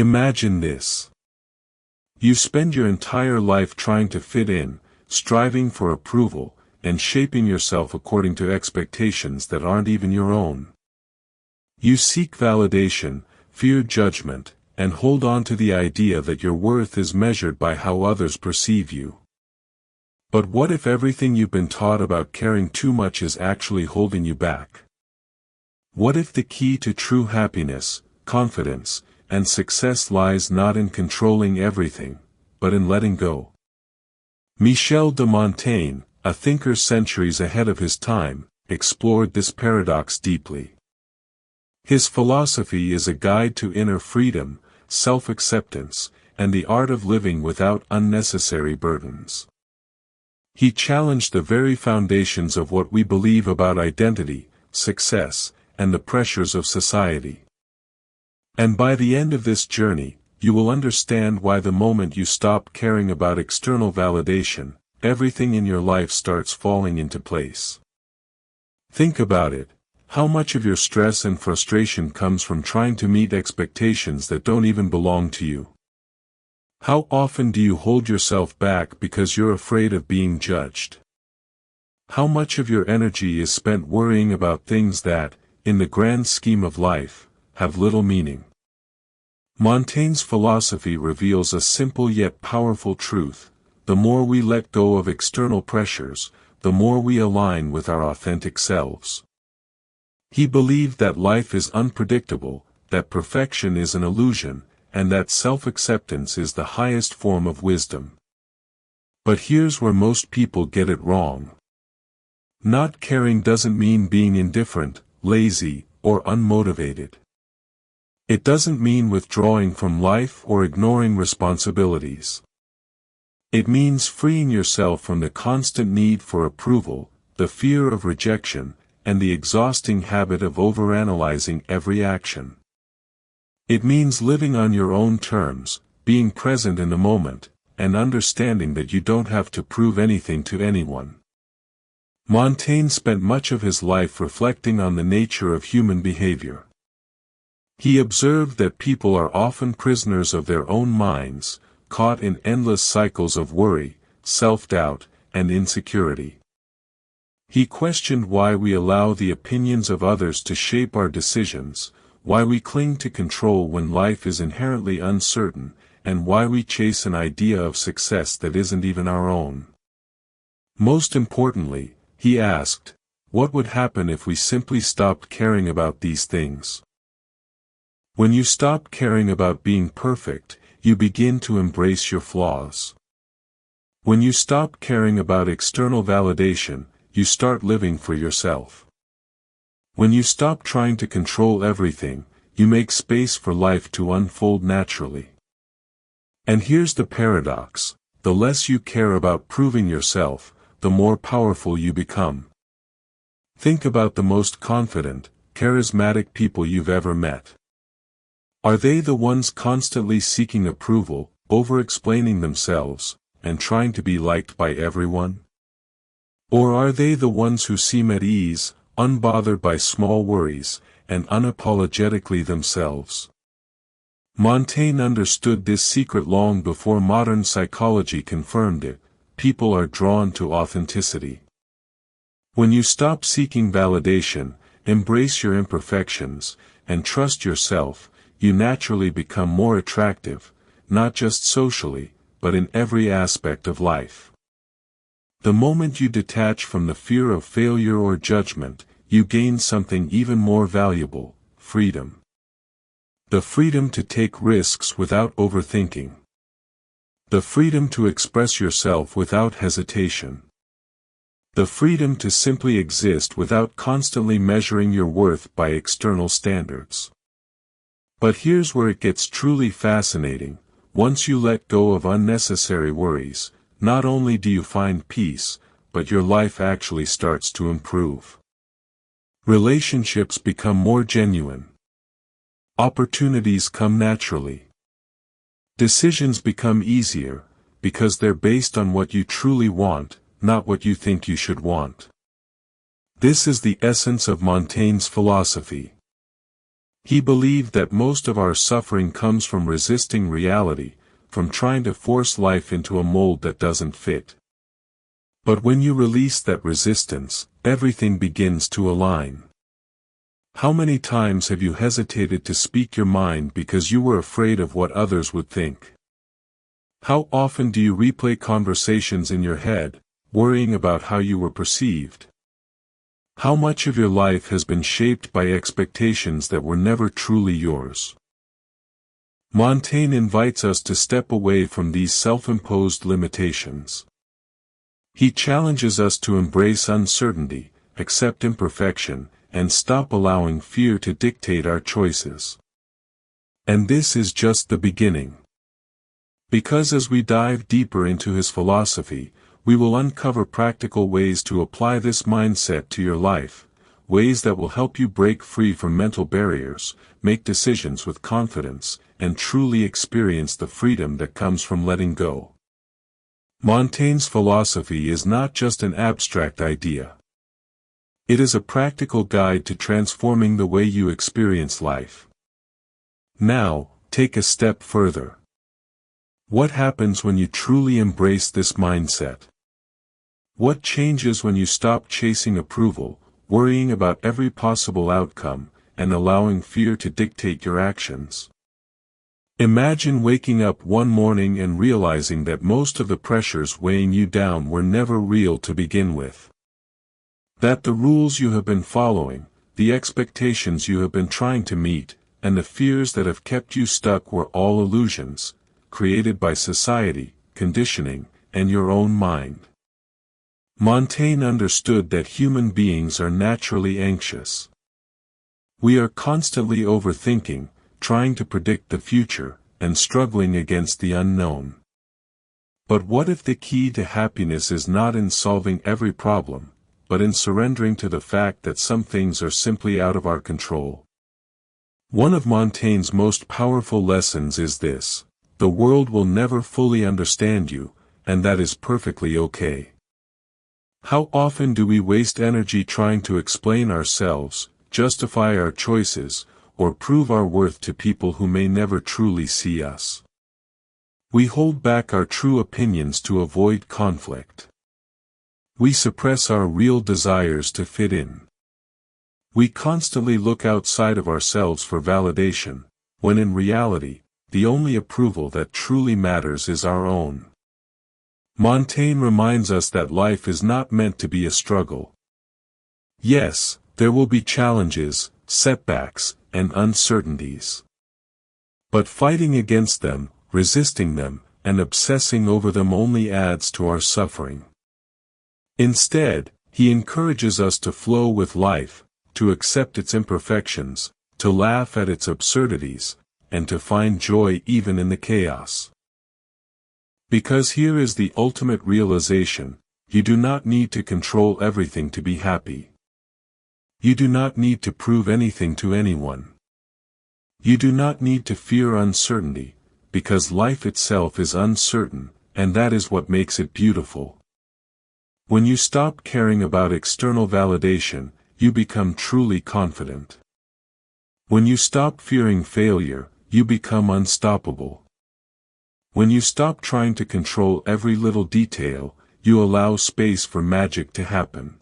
Imagine this. You spend your entire life trying to fit in, striving for approval, and shaping yourself according to expectations that aren't even your own. You seek validation, fear judgment, and hold on to the idea that your worth is measured by how others perceive you. But what if everything you've been taught about caring too much is actually holding you back? What if the key to true happiness, confidence, and success lies not in controlling everything, but in letting go? Michel de Montaigne, a thinker centuries ahead of his time, explored this paradox deeply. His philosophy is a guide to inner freedom, self-acceptance, and the art of living without unnecessary burdens. He challenged the very foundations of what we believe about identity, success, and the pressures of society. And by the end of this journey, you will understand why the moment you stop caring about external validation, everything in your life starts falling into place. Think about it. How much of your stress and frustration comes from trying to meet expectations that don't even belong to you? How often do you hold yourself back because you're afraid of being judged? How much of your energy is spent worrying about things that, in the grand scheme of life, have little meaning? Montaigne's philosophy reveals a simple yet powerful truth: the more we let go of external pressures, the more we align with our authentic selves. He believed that life is unpredictable, that perfection is an illusion, and that self-acceptance is the highest form of wisdom. But here's where most people get it wrong. Not caring doesn't mean being indifferent, lazy, or unmotivated. It doesn't mean withdrawing from life or ignoring responsibilities. It means freeing yourself from the constant need for approval, the fear of rejection, and the exhausting habit of overanalyzing every action. It means living on your own terms, being present in the moment, and understanding that you don't have to prove anything to anyone. Montaigne spent much of his life reflecting on the nature of human behavior. He observed that people are often prisoners of their own minds, caught in endless cycles of worry, self-doubt, and insecurity. He questioned why we allow the opinions of others to shape our decisions, why we cling to control when life is inherently uncertain, and why we chase an idea of success that isn't even our own. Most importantly, he asked, what would happen if we simply stopped caring about these things? When you stop caring about being perfect, you begin to embrace your flaws. When you stop caring about external validation, you start living for yourself. When you stop trying to control everything, you make space for life to unfold naturally. And here's the paradox: the less you care about proving yourself, the more powerful you become. Think about the most confident, charismatic people you've ever met. Are they the ones constantly seeking approval, over-explaining themselves, and trying to be liked by everyone? Or are they the ones who seem at ease, unbothered by small worries, and unapologetically themselves? Montaigne understood this secret long before modern psychology confirmed it. People are drawn to authenticity. When you stop seeking validation, embrace your imperfections, and trust yourself, you naturally become more attractive, not just socially, but in every aspect of life. The moment you detach from the fear of failure or judgment, you gain something even more valuable: freedom. The freedom to take risks without overthinking. The freedom to express yourself without hesitation. The freedom to simply exist without constantly measuring your worth by external standards. But here's where it gets truly fascinating: once you let go of unnecessary worries, not only do you find peace, but your life actually starts to improve. Relationships become more genuine. Opportunities come naturally. Decisions become easier, because they're based on what you truly want, not what you think you should want. This is the essence of Montaigne's philosophy. He believed that most of our suffering comes from resisting reality, from trying to force life into a mold that doesn't fit. But when you release that resistance, everything begins to align. How many times have you hesitated to speak your mind because you were afraid of what others would think? How often do you replay conversations in your head, worrying about how you were perceived? How much of your life has been shaped by expectations that were never truly yours? Montaigne invites us to step away from these self-imposed limitations. He challenges us to embrace uncertainty, accept imperfection, and stop allowing fear to dictate our choices. And this is just the beginning. Because as we dive deeper into his philosophy, we will uncover practical ways to apply this mindset to your life, ways that will help you break free from mental barriers, make decisions with confidence, and truly experience the freedom that comes from letting go. Montaigne's philosophy is not just an abstract idea. It is a practical guide to transforming the way you experience life. Now, take a step further. What happens when you truly embrace this mindset? What changes when you stop chasing approval, worrying about every possible outcome, and allowing fear to dictate your actions? Imagine waking up one morning and realizing that most of the pressures weighing you down were never real to begin with. That the rules you have been following, the expectations you have been trying to meet, and the fears that have kept you stuck were all illusions, created by society, conditioning, and your own mind. Montaigne understood that human beings are naturally anxious. We are constantly overthinking, trying to predict the future, and struggling against the unknown. But what if the key to happiness is not in solving every problem, but in surrendering to the fact that some things are simply out of our control? One of Montaigne's most powerful lessons is this: the world will never fully understand you, and that is perfectly okay. How often do we waste energy trying to explain ourselves, justify our choices, or prove our worth to people who may never truly see us? We hold back our true opinions to avoid conflict. We suppress our real desires to fit in. We constantly look outside of ourselves for validation, when in reality, the only approval that truly matters is our own. Montaigne reminds us that life is not meant to be a struggle. Yes, there will be challenges, setbacks, and uncertainties. But fighting against them, resisting them, and obsessing over them only adds to our suffering. Instead, he encourages us to flow with life, to accept its imperfections, to laugh at its absurdities, and to find joy even in the chaos. Because here is the ultimate realization: you do not need to control everything to be happy. You do not need to prove anything to anyone. You do not need to fear uncertainty, because life itself is uncertain, and that is what makes it beautiful. When you stop caring about external validation, you become truly confident. When you stop fearing failure, you become unstoppable. When you stop trying to control every little detail, you allow space for magic to happen.